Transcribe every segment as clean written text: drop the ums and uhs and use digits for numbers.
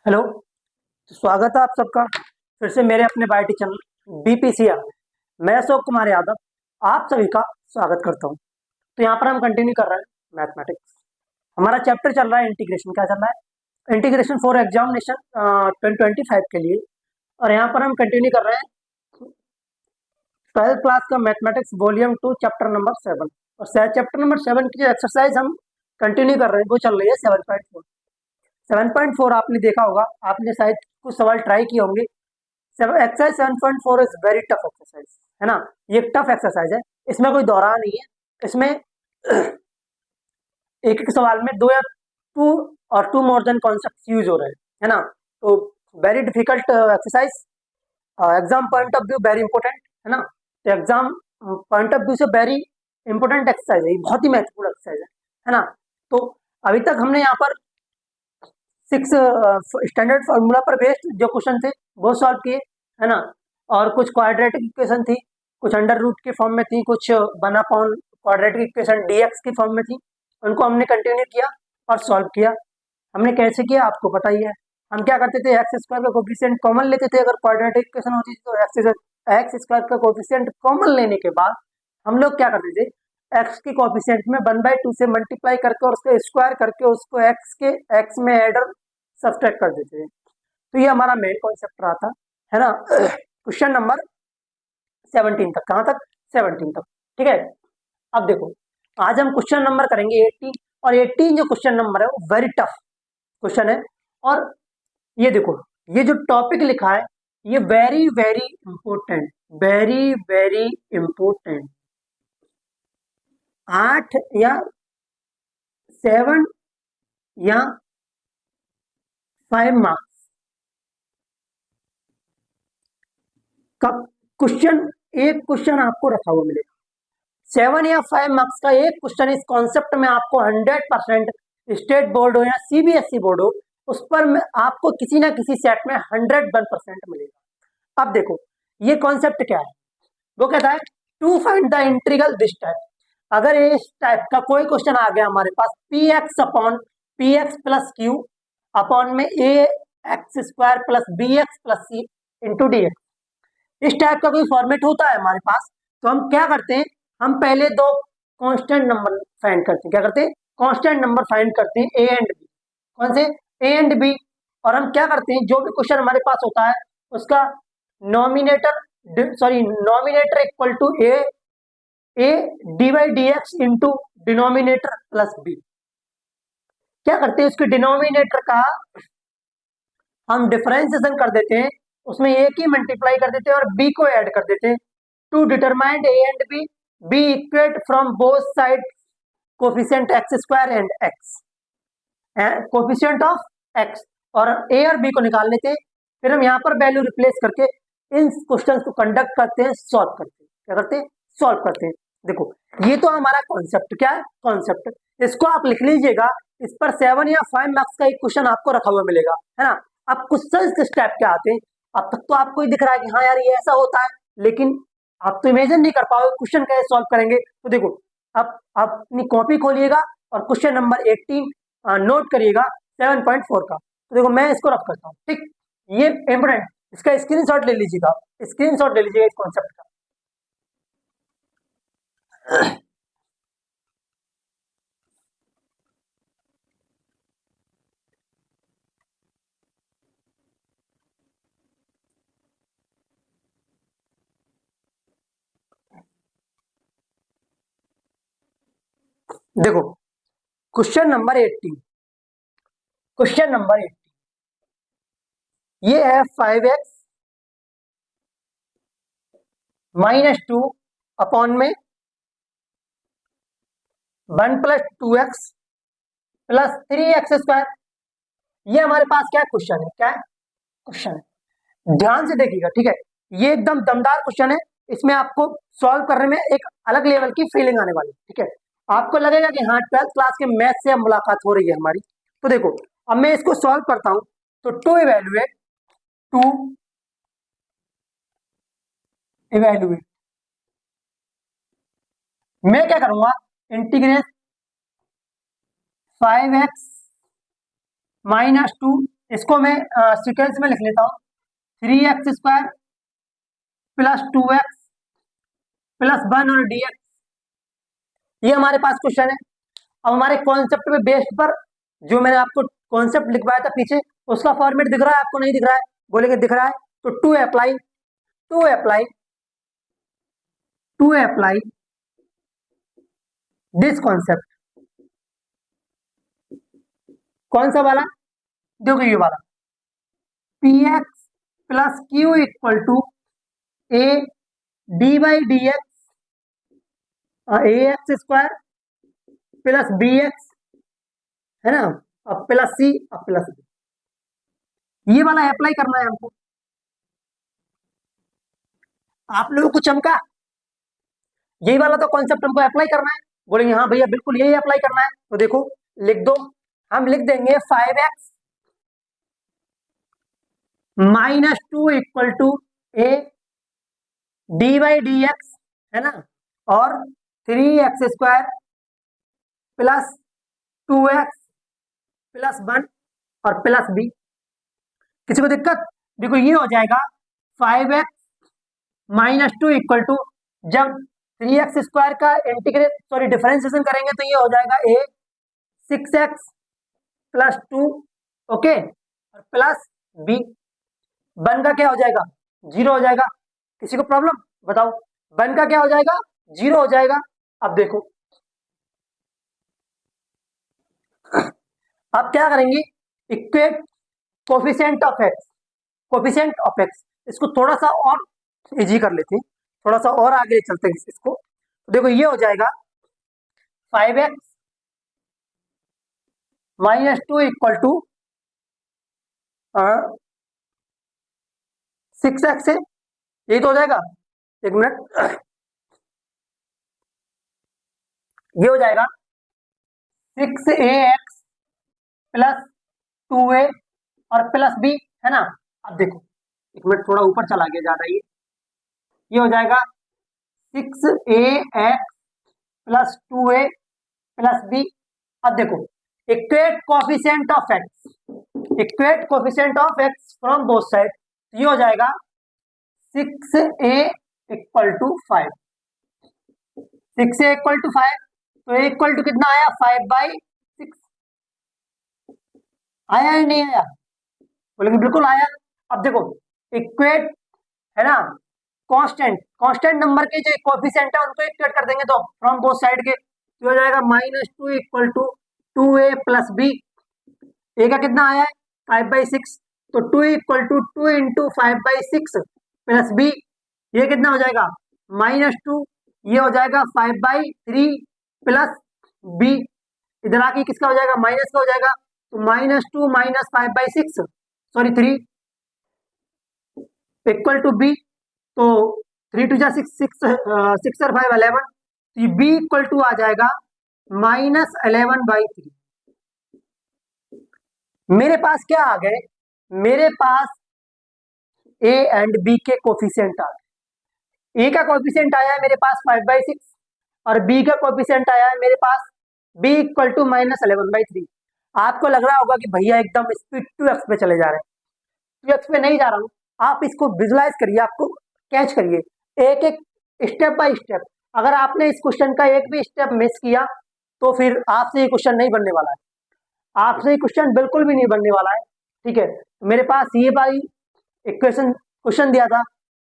Hello. तो स्वागत है आप सबका फिर से मेरे अपने बायोटी चैनल बीपीसीआर। मैं अशोक कुमार यादव आप सभी का स्वागत करता हूं। तो यहाँ पर हम कंटिन्यू कर रहे हैं मैथमेटिक्स। हमारा चैप्टर चल रहा है इंटीग्रेशन। क्या चल रहा है? इंटीग्रेशन फॉर एग्जामिनेशन 2025 के लिए। और यहाँ पर हम कंटिन्यू कर रहे हैं 12th क्लास का मैथमेटिक्स वॉल्यूम 2 चैप्टर नंबर 7। और चैप्टर नंबर 7 की जो एक्सरसाइज हम कंटिन्यू कर रहे हैं वो चल रही है 7.4। 7.4 आपने देखा होगा, आपने शायद कुछ सवाल ट्राई किए होंगे। Exercise 7.4 is very tough exercise, है ना। ये एक टफ एक्सरसाइज है, इसमें कोई दोहरा नहीं है। इसमें एक एक सवाल में दो या टू और two more than concept use हो रहे हैं, है ना। तो very difficult exercise, exam point of view very important, है ना। तो एग्जाम पॉइंट ऑफ व्यू से वेरी इंपॉर्टेंट एक्सरसाइज है, ये बहुत ही महत्वपूर्ण एक्सरसाइज है ना। तो अभी तक हमने यहाँ पर 6 स्टैंडर्ड फार्मूला पर बेस्ड जो क्वेश्चन थे वो सॉल्व किए, है ना। और कुछ क्वाड्रेटिक इक्वेशन थी, कुछ अंडर रूट के फॉर्म में थी, कुछ 1/, क्वाड्रेटिक इक्वेशन डीएक्स की फॉर्म में थी। उनको हमने कंटिन्यू किया और सॉल्व किया। हमने कैसे किया आपको पता ही है। हम क्या करते थे, एक्स स्क्वायर का कोफिशिएंट कॉमन लेते थे। अगर क्वाड्रेटिक इक्वेशन होती थी तो एक्स स्क्वायर का कोफिशिएंट कॉमन लेने के बाद हम लोग क्या करते थे, एक्स के कोफिशिएंट में 1/2 से मल्टीप्लाई करके और उसको स्क्वायर करके उसको एक्स में एड और सब्सट्रैक्ट कर देते थे। तो ये हमारा मेन कॉन्सेप्ट रहा था, है ना। क्वेश्चन नंबर 17 तक। कहाँ तक? 17 तक, ठीक है। अब देखो, आज हम क्वेश्चन नंबर करेंगे 18। और 18 जो क्वेश्चन नंबर है वो वेरी टफ क्वेश्चन है। और ये देखो, ये जो टॉपिक लिखा है ये very very important, very very important. 8 या 7 या 5 मार्क्स का क्वेश्चन, एक क्वेश्चन आपको रखा हुआ मिलेगा। 7 या 5 मार्क्स का एक क्वेश्चन इस कॉन्सेप्ट में आपको 100%, स्टेट बोर्ड हो या सीबीएसई बोर्ड हो, उस पर में आपको किसी ना किसी सेट में 101% मिलेगा। अब देखो, ये कॉन्सेप्ट क्या है, वो कहता है to find the integral this type. अगर इस टाइप का कोई क्वेश्चन आ गया हमारे पास, P X upon P X plus Q upon में A X square plus B X plus C into D X, इस टाइप का कोई फॉर्मेट होता है हमारे पास, तो हम क्या करते हैं, हम पहले दो कांस्टेंट नंबर फाइंड करते हैं। क्या करते हैं? कांस्टेंट नंबर फाइंड करते हैं, ए एंड बी। कौन से? A and B. और हम क्या करते हैं, जो भी क्वेश्चन हमारे पास होता है उसका numerator equal to A D by D X into denominator plus B. क्या करते हैं, उसके डिनोमिनेटर का हम डिफरेंशिएशन कर देते हैं, उसमें ए की मल्टीप्लाई कर देते हैं और बी को ऐड कर देते हैं to determine A and B equate from both side coefficient X square and X, coefficient of X. और ए और बी को निकाल लेते हैं, फिर हम यहाँ पर वैल्यू रिप्लेस करके इन क्वेश्चंस को कंडक्ट करते हैं, सॉल्व करते हैं। क्या करते हैं? सॉल्व करते हैं। देखो, ये तो हमारा कॉन्सेप्ट, क्या है कॉन्सेप्ट, इसको आप लिख लीजिएगा। इस पर 7 या 5 मार्क्स का एक क्वेश्चन आपको रखा हुआ मिलेगा, है ना। अब क्वेश्चन किस टाइप के आते हैं, अब तक तो आपको ही दिख रहा है कि हाँ यार ये ऐसा होता है, लेकिन आप तो इमेजिन नहीं कर पाओगे क्वेश्चन कैसे सॉल्व करेंगे। तो देखो, अब आप अपनी कॉपी खोलिएगा और क्वेश्चन नंबर 18 नोट करिएगा 7.4 का। तो देखो, मैं इसको रफ करता हूँ, ठीक। ये इंपोर्टेंट, इसका स्क्रीनशॉट ले लीजिएगा, स्क्रीनशॉट ले लीजिएगा इस कॉन्सेप्ट का। देखो, क्वेश्चन नंबर 18, क्वेश्चन नंबर 18 ये है 5x -2 अपॉन में 1 + 2x प्लस 3x स्क्वायर। ये हमारे पास क्या क्वेश्चन है, क्या है क्वेश्चन है, ध्यान से देखिएगा, ठीक है। ये एकदम दमदार क्वेश्चन है, इसमें आपको सॉल्व करने में एक अलग लेवल की फीलिंग आने वाली है, ठीक है। आपको लगेगा कि हाँ 12th क्लास के मैथ से मुलाकात हो रही है हमारी। तो देखो, अब मैं इसको सॉल्व करता हूं, तो टू इवेल्युएट मैं क्या करूंगा, इंटीग्रेट 5x -2 इसको मैं सीक्वेंस में लिख लेता हूँ, 3x² प्लस 2x प्लस 1 और dx। ये हमारे पास क्वेश्चन है। अब हमारे कॉन्सेप्ट पे बेस्ड पर जो मैंने आपको कॉन्सेप्ट लिखवाया था पीछे, उसका फॉर्मेट दिख रहा है आपको? नहीं दिख रहा है? बोलेंगे दिख रहा है। तो टू अप्लाई दिस कॉन्सेप्ट, कौन सा वाला? देखो ये वाला, P X plus Q equal to A D by D X, A X square plus B X, है ना, अब प्लस सी, अब प्लस बी। ये वाला अप्लाई करना है हमको। आप लोगों को चमका? यही वाला तो कॉन्सेप्ट हमको अप्लाई करना है। बोलेंगे हाँ भैया बिल्कुल यही अप्लाई करना है। तो देखो लिख दो, हम लिख देंगे 5x minus 2 equal to A D by D X, है ना, और 3x² प्लस 2x प्लस 1 और प्लस बी। किसी को दिक्कत? देखो ये हो जाएगा 5x माइनस 2 इक्वल टू, जब 3x² का इंटीग्रेट सॉरी डिफरेंशिएशन करेंगे तो ये हो जाएगा ए 6x प्लस 2, ओके, और प्लस बी। 1 का क्या हो जाएगा? 0 हो जाएगा। किसी को प्रॉब्लम? बताओ। 1 का क्या हो जाएगा? 0 हो जाएगा। अब देखो अब क्या करेंगे, इक्वेट कोफिशिएंट ऑफ एक्स, इसको थोड़ा सा और इजी कर लेते हैं, थोड़ा सा और आगे चलते हैं इसको। तो देखो ये हो जाएगा 5x minus 2 equal to 6x है, यही तो हो जाएगा। एक मिनट, ये हो जाएगा 6ax प्लस 2a और प्लस b, है ना। अब देखो एक मिनट, थोड़ा ऊपर चला गया ज्यादा, ये हो जाएगा 6ax plus 2a plus b। अब देखो equate coefficient of x from both side, ये हो जाएगा 6a equal to 5, 6a equal to 5, तो a इक्वल टू कितना आया? 5/6 आया या नहीं आया? बोलेंगे बिल्कुल आया। अब देखो इक्वेट, है ना, कांस्टेंट नंबर के जो कोफिशिएंट है उनको इक्वेट कर देंगे तो फ्रॉम बोथ साइड के, तो हो जाएगा -2 equal to 2a plus B. A का कितना आया है? 5/6, तो 2 equal to 2 into 5/6 plus B, ये कितना हो जाएगा? -2, ये हो जाएगा 5/3 प्लस बी। इधर आके किसका हो जाएगा? माइनस का हो जाएगा, तो -2 minus 5/6 sorry 3 equal to B, तो 3 2 जा 6 6 और 5 11, तो ये बी इक्वल टू आ जाएगा -11/3। मेरे पास क्या आ गए? मेरे पास ए एंड बी के कोफिशिएंट आ गए। ए का कोफिशिएंट आया है मेरे पास 5/6 और बी का कोफिशिएंट आया है मेरे पास बी इक्वल टू -11/3। आपको लग रहा होगा कि भैया एकदम स्पीड 2x पे चले जा रहे हैं। 2x पे नहीं जा रहा हूं, आप इसको विजुलाइज करिए, आपको कैच करिए एक एक स्टेप बाय स्टेप। अगर आपने इस क्वेश्चन का एक भी स्टेप मिस किया तो फिर आपसे ये क्वेश्चन नहीं बनने वाला है, आपसे ये क्वेश्चन बिल्कुल भी नहीं बनने वाला है। ठीक है, मेरे पास ये वाली इक्वेशन क्वेश्चन दिया था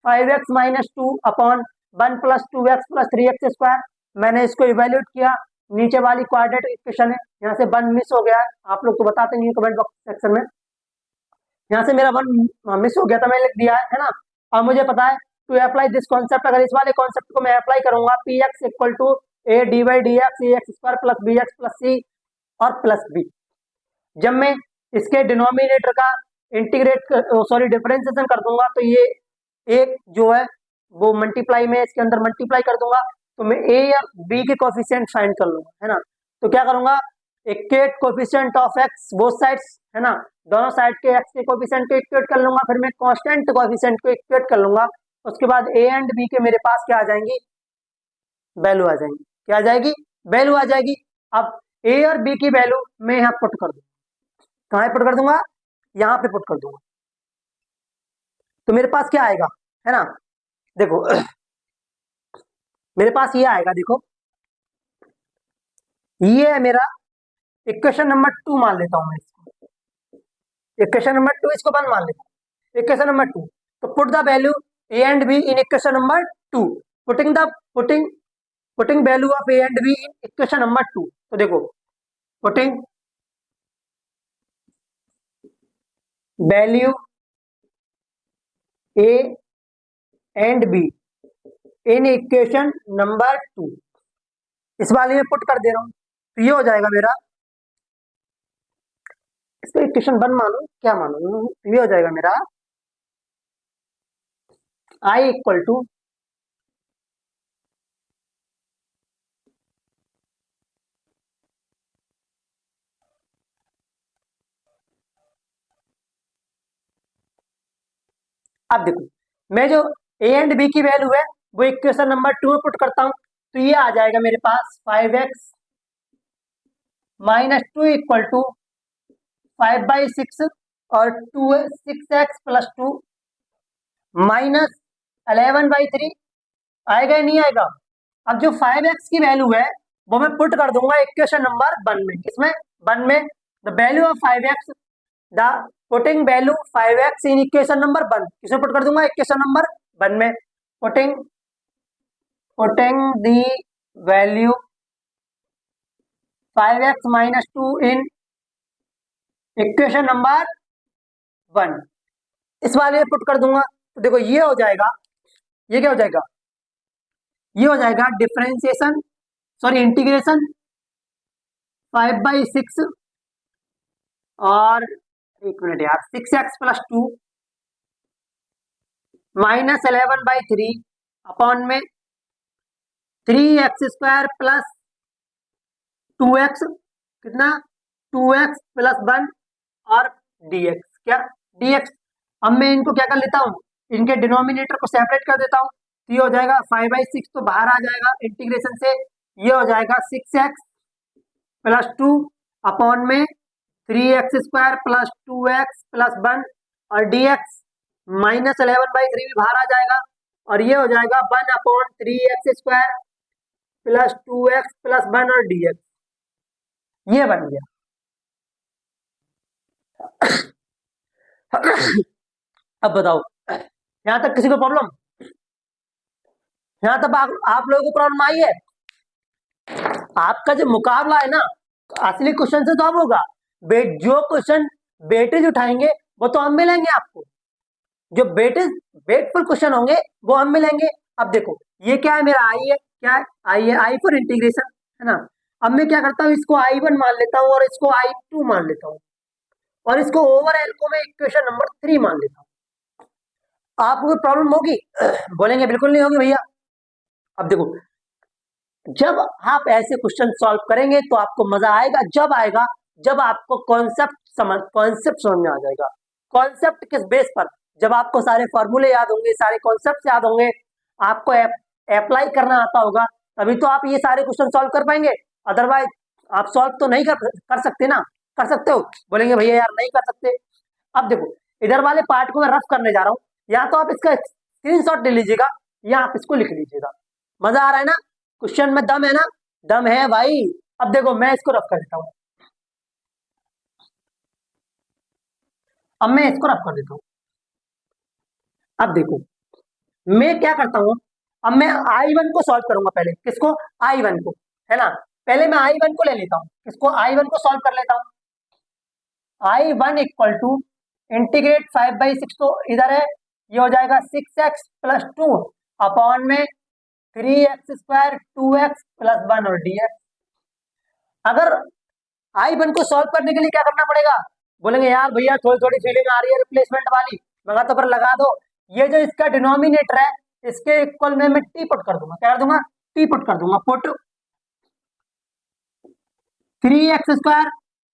5x minus 2 upon 1 plus 2x plus 3x²। मैंने इसको इवेल्यूएट किया, नीचे वाली क्वाड्रेटिक इक्वेशन है, यहाँ से 1 मिस हो गया है, आप लोग तो बताते नहीं कमेंट बॉक्स सेक्शन में। यहाँ से मेरा 1 मिस हो गया था, मैंने लिख दिया है ना। अब मुझे पता है टू अप्लाई दिस कॉन्सेप्ट, अगर इस वाले कॉन्सेप्ट को मैं अप्लाई करूंगा, P X equal to A D by D X A X square plus B X plus C और प्लस बी। जब मैं इसके डिनोमिनेटर का इंटीग्रेट सॉरी डिफरेंशिएशन कर दूंगा तो ये एक जो है वो मल्टीप्लाई में इसके अंदर मल्टीप्लाई कर दूंगा, तो मैं ए या बी के कोफिशिएंट फाइंड कर लूंगा, है ना। तो क्या करूंगा, equate coefficient of x both sides, है ना, दोनों साइड के एक्स के कोफिशिएंट को इक्वेट कर लूंगा, फिर मैं कांस्टेंट कोफिशिएंट को इक्वेट कर लूंगा। उसके बाद ए एंड बी के मेरे पास क्या आ जाएंगी? वैल्यू आ जाएंगी। क्या आ जाएगी? वैल्यू आ जाएगी। अब ए और बी की वैल्यू मैं यहाँ पुट कर दूंगा, कहाँ पुट कर दूंगा? यहाँ पे पुट कर दूंगा, तो मेरे पास क्या आएगा, है ना, देखो मेरे पास ये आएगा, देखो ये है मेरा इक्वेशन नंबर 2 मान लेता हूं मैं इसको, इक्वेशन नंबर 2 इसको 1 मान लेता हूं, इक्वेशन नंबर 2। तो put the value A and be in equation number 2, putting the putting value of A and be in equation number 2। तो देखो putting value A and be in equation number 2, इस वाले में पुट कर दे रहा हूं, तो ये हो जाएगा मेरा, इसको इक्वेशन 1 मानो क्या मानो, तो ये हो जाएगा मेरा आई इक्वल टू अब देखो मैं जो ए एंड बी की वैल्यू है वो इक्वेशन नंबर 2 में पुट करता हूं, तो ये आ जाएगा मेरे पास 5x माइनस 2 इक्वल टू 5/6 और 6x प्लस 2 माइनस 11/3 आएगा ही नहीं आएगा। अब जो 5x की वैल्यू है वो मैं पुट कर दूंगा इक्वेशन नंबर 1 में, किसमें, 1 में, the value of 5x, the putting value 5x in equation number 1, किसमें पुट कर दूंगा, इक्वेशन नंबर 1 में, putting the value 5x minus 2 in equation number 1, इस वाले में पुट कर दूंगा। तो देखो ये हो जाएगा, ये क्या हो जाएगा, ये हो जाएगा डिफरेंशिएशन, सॉरी इंटीग्रेशन 5/6 और 1 मिनट यार 6x प्लस 2 माइनस 11/3 अपॉन में 3x² प्लस 2x, कितना 2x प्लस 1 और dx, क्या dx। अब मैं इनको क्या कर लेता हूँ, इनके डिनोमिनेटर को सेपरेट कर देता हूँ, तो ये हो जाएगा 5/6 तो बाहर आ जाएगा इंटीग्रेशन से, ये हो जाएगा 6x प्लस 2 अपॉन में 3x² प्लस 2x प्लस 1 और dx माइनस 11/3 भी बाहर आ जाएगा, और ये हो जाएगा 1/3x² प्लस 2x प्लस 1 और dx, ये बन गया। अब बताओ यहां तक किसी को प्रॉब्लम, यहां तक आप लोगों को प्रॉब्लम आई है। आपका जो मुकाबला है ना असली क्वेश्चन से तो अब होगा, जो क्वेश्चन वेटेज उठाएंगे वो तो हम मिलेंगे आपको, जो वेटफुल क्वेश्चन होंगे वो हम मिलेंगे। अब देखो ये क्या है, मेरा आई है, क्या है, आई है, आई फॉर इंटीग्रेशन, है ना। अब मैं क्या करता हूँ, इसको I1 मान लेता हूँ और इसको I2 मान लेता हूँ, और इसको ओवरऑल को मैं इक्वेशन नंबर 3 मान लेता हूँ। आपको प्रॉब्लम होगी बोलेंगे बिल्कुल नहीं होगी भैया। अब देखो जब आप ऐसे क्वेश्चन सॉल्व करेंगे तो आपको मजा आएगा, जब आएगा जब आपको कॉन्सेप्ट समझ में आ जाएगा। कॉन्सेप्ट किस बेस पर, जब आपको सारे फॉर्मूले याद होंगे, सारे कॉन्सेप्ट याद होंगे, आपको अप्लाई करना आता होगा, तभी तो आप ये सारे क्वेश्चन सॉल्व कर पाएंगे। अदरवाइज आप सॉल्व तो नहीं कर सकते ना, कर सकते हो, बोलेंगे भैया यार नहीं कर सकते। अब देखो इधर वाले पार्ट को मैं रफ करने जा रहा हूँ, या तो आप इसका स्क्रीनशॉट ले लीजिएगा या आप इसको लिख लीजिएगा। मजा आ रहा है ना, क्वेश्चन में दम है ना, दम है भाई। अब देखो मैं इसको रफ कर देता हूँ, अब मैं इसको रफ कर देता हूँ। अब देखो मैं क्या करता हूँ, अब मैं I1 को सॉल्व करूंगा, पहले किसको, I1 को, है ना, पहले मैं I1 को ले लेता हूँ, इसको I1 को सॉल्व कर लेता हूँ। I1 इक्वल टू इंटीग्रेट 5/6 तो इधर है, ये हो जाएगा 6x प्लस 2 अपॉन में 3x² 2x प्लस 1 और dx। अगर I1 को सॉल्व करने के लिए क्या करना पड़ेगा, बोलेंगे यार भैया थोड़ी थोड़ी फीलिंग आ रही है रिप्लेसमेंट वाली, मगर तो पर लगा दो, ये जो इसका डिनोमिनेटर है इसके इक्वल में मैं टी पुट कर दूंगा, क्या कर दूंगा, टी पुट कर दूंगा, put 3x²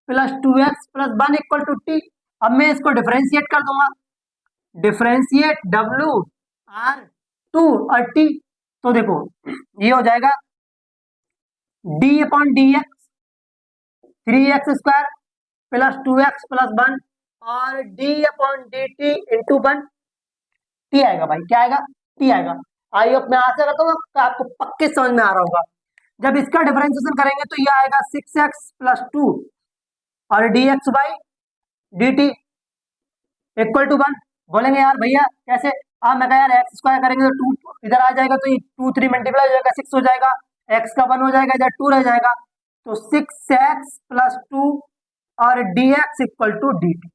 plus 2x plus 1 equal to T. अब मैं इसको डिफरेंशिएट कर दूंगा, डिफरेंशिएट W/R2 और टी, तो देखो ये हो जाएगा d upon dx 3x² plus 2x plus 1 और D upon D T into one, T आएगा भाई, क्या आएगा, टी आएगा। आई होप मैं आशा करता हूँ कि आपको पक्के समझ में आ रहा होगा। जब इसका डिफरेंशिएशन करेंगे तो ये आएगा 6x प्लस 2 और D X by D T equal to 1। बोलेंगे यार भैया कैसे, मैं कहा यार एक्स स्क्वायर करेंगे तो 2 इधर आ जाएगा, तो ये 2 3 मल्टीप्लाई हो जाएगा, 6 हो जाएगा, एक्स का 1 हो जाएगा, इधर 2 रह जाएगा, तो 6x प्लस 2 और D X equal to D T.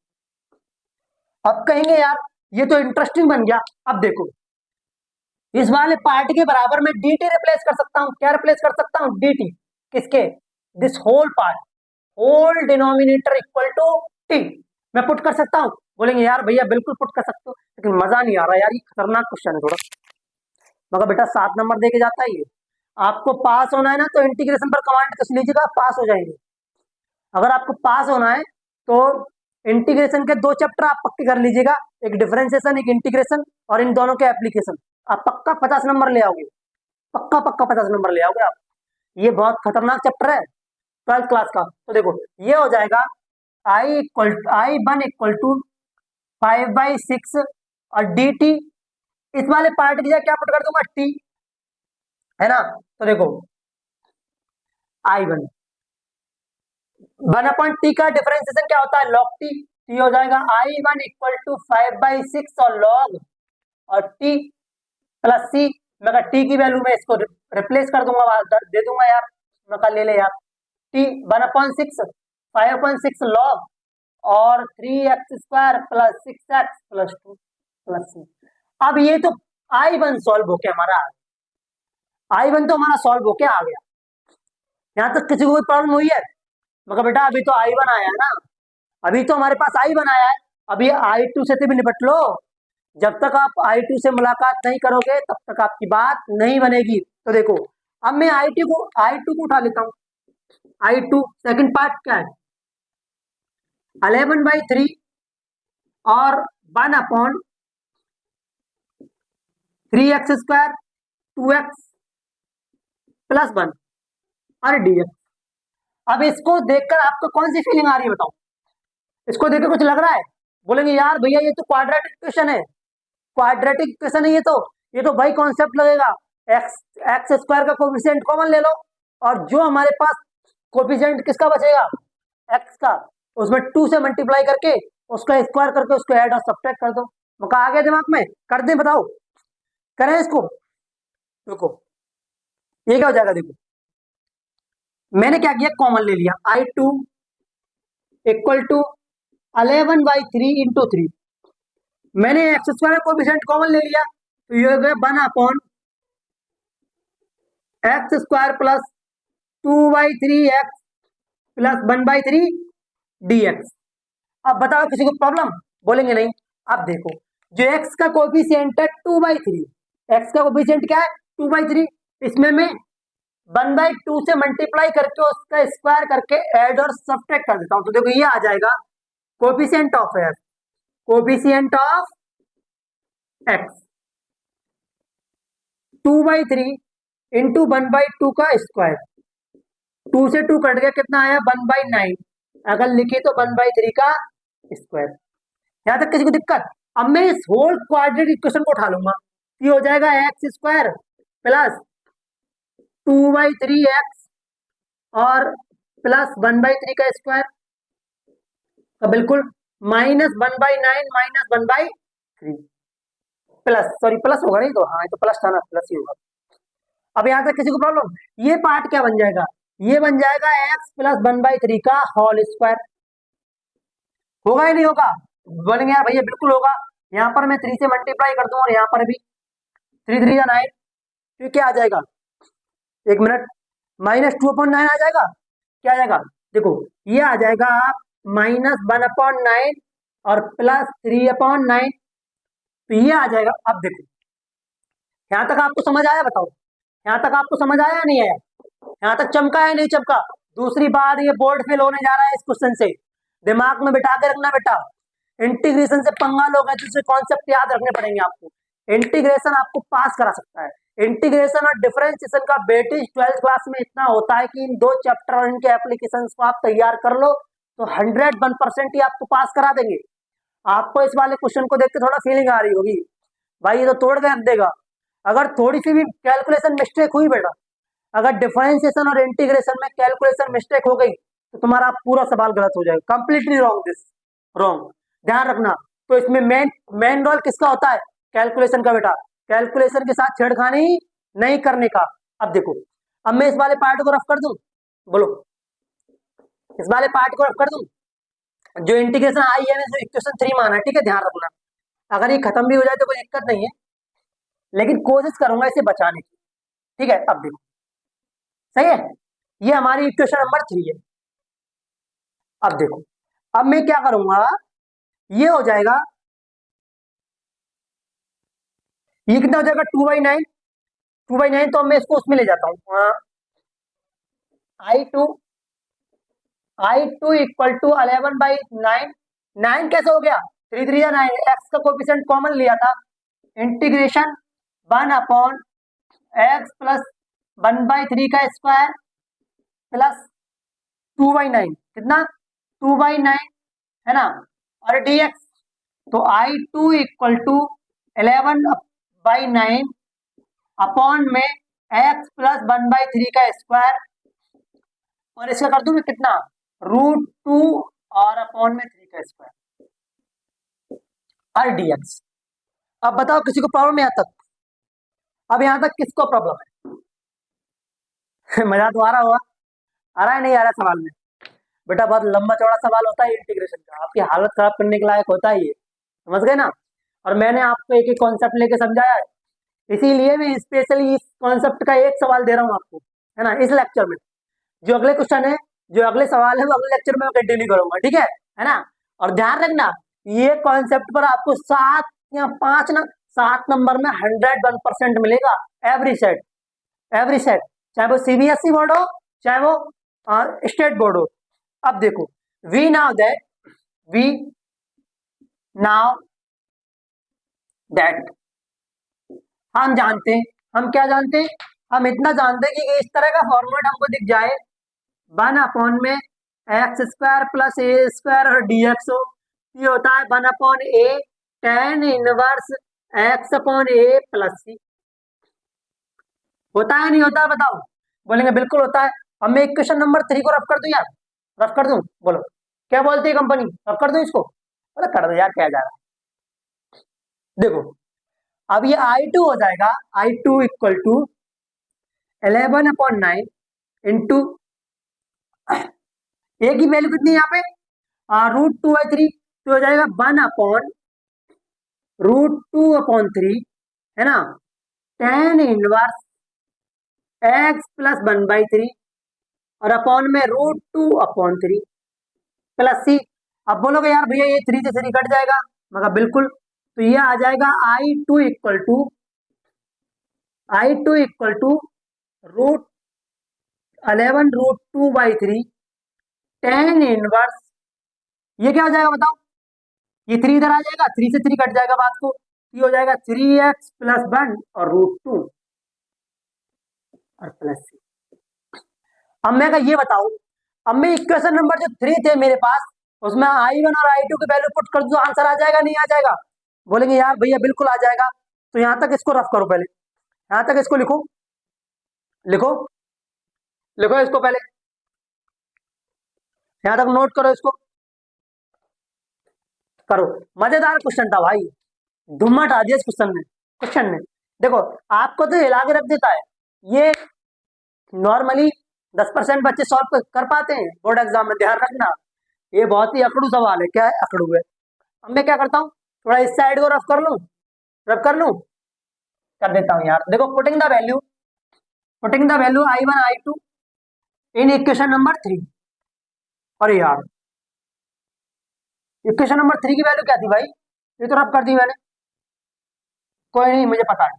अब कहेंगे यार ये तो इंटरेस्टिंग बन गया। अब देखो इस वाले पार्ट के बराबर में डी टी रिप्लेस कर सकता हूँ, क्या रिप्लेस कर सकता हूँ, डी टी, किसके, this whole part, whole denominator equal to T, मैं पुट कर सकता हूँ। बोलेंगे यार भैया बिल्कुल पुट कर सकते हो, लेकिन मजा नहीं आ रहा यार, ये खतरनाक क्वेश्चन है थोड़ा। मगर बेटा 7 नंबर दे के जाता है ये, आपको पास होना है ना तो इंटीग्रेशन पर कमांड कस लीजिएगा, पास हो जाएंगे। अगर आपको पास होना है तो इंटीग्रेशन के 2 चैप्टर आप पक्के कर लीजिएगा, एक डिफरेंशिएशन एक इंटीग्रेशन, और इन दोनों के एप्लीकेशन, आप पक्का 50 नंबर ले आओगे, पक्का पक्का 50 नंबर ले आओगे आप। ये बहुत खतरनाक चैप्टर है 12th क्लास का। तो देखो ये हो जाएगा I1 इक्वल टू 5/6 और डी टी, इस वाले पार्ट की जगह क्या पुट कर दूंगा, टी, है ना। तो देखो I1 1/t का डिफरेंशिएशन क्या होता है, log t, तो ये हो जाएगा I1 इक्वल टू 5/6 और log और t प्लस c, मैं t की वैल्यू में इसको रिप्लेस कर दूंगा, दे दूंगा यार, मैं ले ले यार, t 1/6 5/6 log और 3x square plus 6x plus 2 plus c। अब ये तो I1 सॉल्व होके हमारा I1 तो हमारा सॉल्व होके आ गया, यहाँ तक किसी को कोई प्रॉब्लम हुई है, मगर बेटा अभी तो I1 आया है ना, अभी तो हमारे पास I1 आया है, अभी I2 से भी निपट लो। जब तक आप I2 से मुलाकात नहीं करोगे तब तक आपकी बात नहीं बनेगी। तो देखो अब मैं I2 को उठा लेता हूँ। I2 सेकंड पार्ट क्या है, 11/3 और 1/3x स्क्वायर 2x प्लस 1 और dx। अब इसको देखकर आपको कौन सी फीलिंग आ रही है बताओ, इसको देखकर कुछ लग रहा है, बोलेंगे यार भैया ये तो क्वाड्रेटिक इक्वेशन है, क्वाड्रेटिक इक्वेशन है ये तो भाई कॉन्सेप्ट लगेगा, एक्स स्क्वायर का कोफिशिएंट कॉमन ले लो, और जो हमारे पास कोफिशिएंट किसका बचेगा, एक्स का, उसमें 2 से मल्टीप्लाई करके उसका स्क्वायर करके उसको ऐड और सब्ट्रैक्ट कर दो। मौका आ गया दिमाग में, कर दें बताओ, करें इसको। देखो ये क्या हो जाएगा, देखो मैंने क्या किया, कॉमन ले लिया, I2 इक्वल टू 11/3 इंटू 3, मैंने एक्स स्क्वायर कोफिशिएंट कॉमन ले लिया, तो ये हो गया 1/x square plus 2/3x plus 1/3 dx। अब बताओ किसी को प्रॉब्लम, बोलेंगे नहीं। अब देखो जो x का कोफिशिएंट है 2/3, x का कोफिशिएंट क्या है 2/3, इसमें मैं 1/2 से मल्टीप्लाई करके उसका स्क्वायर करके ऐड और सब्ट्रैक्ट कर देता हूं, तो देखो ये आ जाएगा coefficient of x, coefficient of x 2/3 into 1/2 का स्क्वायर, 2 से 2 कट गया, कितना आया 1/9, अगर लिखे तो 1/3 का स्क्वायर। यहां तक किसी को दिक्कत। अब मैं इस होल क्वाड्रेटिक इक्वेशन को उठा लूंगा, ये हो जाएगा एक्स स्क्वायर प्लस 2/3x और प्लस 1/3 का स्क्वायर, तो बिल्कुल -1/9 माइनस 1/3 प्लस, सॉरी प्लस होगा नहीं तो, हाँ तो प्लस था ना, प्लस ही होगा। अब यहां तक किसी को प्रॉब्लम, ये पार्ट क्या बन जाएगा, ये बन जाएगा x प्लस 1/3 का होल स्क्वायर, होगा ही नहीं होगा, बोलेंगे यार भैया बिल्कुल होगा। यहाँ पर मैं 3 से मल्टीप्लाई कर दूं और यहाँ पर भी 3 3 9, तो क्या आ जाएगा, एक मिनट, -2/9 आ जाएगा, क्या आ जाएगा, देखो ये आ जाएगा -1/9 और प्लस 3/9, तो ये आ जाएगा। अब देखो यहां तक आपको समझ आया, बताओ यहां तक आपको समझ आया या नहीं आया, यहां तक चमका है नहीं चमका। दूसरी बार ये बोर्ड फेल होने जा रहा है इस क्वेश्चन से, दिमाग में बिठा के रखना बेटा, इंटीग्रेशन से पंगा लोगे तो कॉन्सेप्ट याद रखने पड़ेंगे आपको, इंटीग्रेशन आपको पास करा सकता है। इंटीग्रेशन और डिफरेंशिएशन का वेटेज 12th क्लास में इतना होता है कि इन 2 चैप्टर और इनके एप्लीकेशंस को आप तैयार कर लो तो 101% ही आपको पास करा देंगे। आपको इस वाले क्वेश्चन को देख के थोड़ा फीलिंग आ रही होगी, भाई ये तो तोड़ के रख देगा। अगर थोड़ी सी भी कैलकुलेशन मिस्टेक हुई बेटा, अगर डिफरेंशिएशन और इंटीग्रेशन में कैलकुलेशन मिस्टेक हो गई तो तुम्हारा पूरा सवाल गलत हो जाएगा, कंप्लीटली रॉन्ग, दिस रॉन्ग, ध्यान रखना। तो इसमें मेन मेन रोल किसका होता है? कैलकुलेशन का बेटा, कैलकुलेशन के साथ छेड़खानी नहीं करने का। अब देखो, अब मैं इस वाले पार्ट को रफ कर दूं, बोलो, इस वाले पार्ट को रफ कर दूं, जो इंटीग्रेशन आई है जो इक्वेशन 3 माना है, ठीक है, ध्यान रखना। अगर ये खत्म भी हो जाए तो कोई दिक्कत नहीं है, लेकिन कोशिश करूंगा इसे बचाने की, ठीक है। अब देखो, सही है, ये हमारी इक्वेशन नंबर 3 है। अब देखो, अब मैं क्या करूंगा, ये हो जाएगा, ये कितना हो जाएगा 2/9, 2/9, तो अब मैं इसको उसमें ले जाता हूँ, I2 इक्वल टू 11/9, 9 कैसे हो गया, 3 3 9, एक्स का कोफिशिएंट कॉमन लिया था, इंटीग्रेशन 1/x प्लस 1/3 का स्क्वायर प्लस 2/9, कितना 2/9 है ना, और dx, तो I2 इक्वल टू 11/9 अपॉन में x प्लस 1/3 का स्क्वायर, और इसका कर दूं मैं कितना, √2 और अपॉन में 3 का स्क्वायर, और dx। अब बताओ किसी को प्रॉब्लम यहाँ तक? अब यहाँ तक किसको प्रॉब्लम है? मजा तो आ रहा होगा, आ रहा है नहीं आ रहा सवाल में? बेटा बहुत लंबा चौड़ा सवाल होता है इंटीग्रेशन का, आपकी हालत खराब करने के लायक होता है ये, समझ गए ना। और मैंने आपको एक एक कॉन्सेप्ट लेके समझाया है, इसीलिए मैं स्पेशली इस कॉन्सेप्ट का एक सवाल दे रहा हूँ आपको, है ना, इस लेक्चर में। जो अगले क्वेश्चन है, जो अगले सवाल है, वो अगले लेक्चर में कंटिन्यू करूंगा, ठीक है ना। और ध्यान रखना, ये कॉन्सेप्ट पर आपको 7 या 5 ना 7 नंबर में 101% मिलेगा, एवरी सेट, एवरी सेट, चाहे वो सीबीएसई बोर्ड हो, चाहे वो स्टेट बोर्ड हो। अब देखो, वी नाउ दैट, हम जानते हैं, हम क्या जानते हैं, हम इतना जानते हैं कि इस तरह का फॉर्मूला हमको दिख जाए, 1 में x² प्लस a² और dx हो, ये होता है 1/a tan inverse x/a plus c, होता है नहीं होता, बताओ? बोलेंगे बिल्कुल होता है। अब मैं इक्वेशन नंबर 3 को रफ कर दूं यार, रफ कर दूं, बोलो क्या बोलती है कंपनी, रफ कर दूं इसको? बोले कर दो यार, क्या जा रहा है। देखो, अब ये I2 हो जाएगा, I2 इक्वल टू 11/9 इंटू, ए की वैल्यू कितनी है यहाँ पे, √2/3, तो हो जाएगा 1/√2/3, है ना, tan इनवर्स x प्लस 1/3 और अपॉन में √2/3 प्लस c। अब बोलोगे यार भैया ये 3 से 3 कट जाएगा, मगर बिल्कुल, तो ये आ जाएगा I2 equal to √11√2/3 tan inverse, ये क्या हो जाएगा बताओ, ये 3 इधर आ जाएगा, 3 से 3 कट जाएगा बात को, ये हो जाएगा 3x प्लस 1 और √2 और प्लस c। अब मैं ये बताऊं, अब मैं इक्वेशन नंबर जो 3 थे मेरे पास, उसमें I1 और I2 की वैल्यू पुट कर दो, आंसर आ जाएगा नहीं आ जाएगा? बोलेंगे यार भैया बिल्कुल आ जाएगा। तो यहां तक इसको रफ करो, पहले यहां तक इसको लिखो, लिखो, लिखो इसको पहले, यहां तक नोट करो, इसको करो। मजेदार क्वेश्चन था भाई, धुम्म हटा दिया इस क्वेश्चन ने। देखो, आपको तो हिला के रख देता है ये, नॉर्मली 10% बच्चे सॉल्व कर पाते हैं बोर्ड एग्जाम में, ध्यान रखना, ये बहुत ही अकड़ू सवाल है। क्या है अकड़ू है? अब मैं क्या करता हूँ, थोड़ा इस साइड को रफ कर लूं, रफ कर लूं, कर देता हूं यार। देखो, putting the value I1 I2 in equation number 3। अरे यार, इक्वेशन नंबर 3 की वैल्यू क्या थी भाई, ये तो रफ कर दी मैंने, कोई नहीं, मुझे पता है,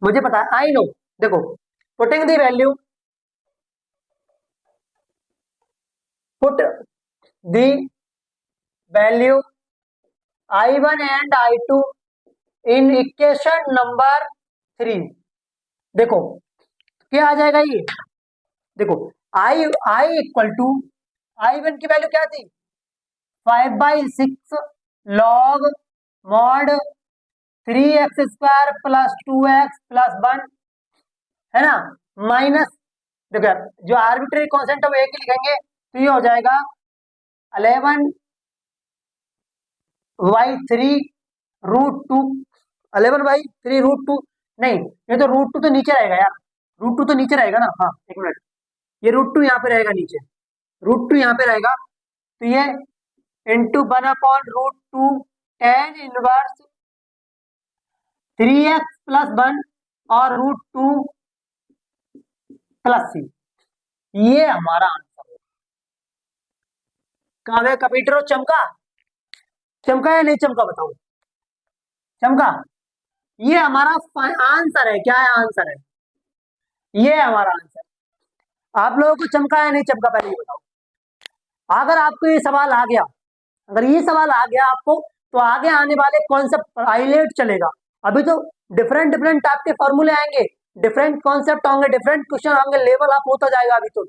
मुझे पता है, आई नो। देखो, putting the value, put the value I1 and I2 in equation number 3। देखो क्या आ जाएगा ये, देखो I इक्वल टू I1 की वैल्यू क्या थी, 5/6 log mod 3x² plus 2x plus 1 है ना, माइनस, देखो जो आर्बिट्रेरी कांस्टेंट है वो एक ही लिखेंगे, तो ये हो जाएगा 11/3√2, 11/3√2, नहीं ये तो √2 तो नीचे रहेगा यार, √2 तो नीचे रहेगा ना, हाँ एक मिनट, ये √2 यहाँ पे रहेगा नीचे, √2 यहाँ पे रहेगा, तो ये into 1/√2 tan inverse 3x plus 1 और √2 प्लस c, ये हमारा आंसर है। कावे कंप्यूटर चमका, चमका या नहीं चमका बताओ, चमका, ये हमारा आंसर है, क्या है आंसर है, ये हमारा आंसर। आप लोगों को चमका या नहीं चमका पहले ये बताओ। अगर आपको ये सवाल आ गया, अगर ये सवाल आ गया आपको, तो आगे आने वाले कॉन्सेप्ट हाईलाइट चलेगा। अभी तो डिफरेंट डिफरेंट टाइप के फॉर्मूले आएंगे, डिफरेंट कॉन्सेप्ट होंगे, डिफरेंट क्वेश्चन होंगे, लेवल अप होता जाएगा। अभी तो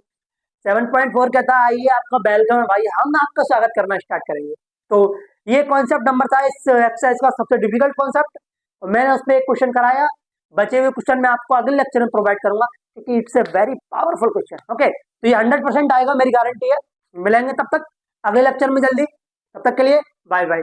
7.4 कहता है आइए आपका वेलकम है भाई, हम आपका स्वागत करना स्टार्ट करेंगे। तो ये कॉन्सेप्ट नंबर था इस एक्सरसाइज का सबसे डिफिकल्ट कॉन्सेप्ट, मैंने उस पर एक क्वेश्चन कराया, बचे हुए क्वेश्चन मैं आपको अगले लेक्चर में प्रोवाइड करूंगा, क्योंकि it's a very powerful question. Okay, तो ये 100% आएगा, मेरी गारंटी है। मिलेंगे तब तक अगले लेक्चर में जल्दी, तब तक के लिए बाय बाय।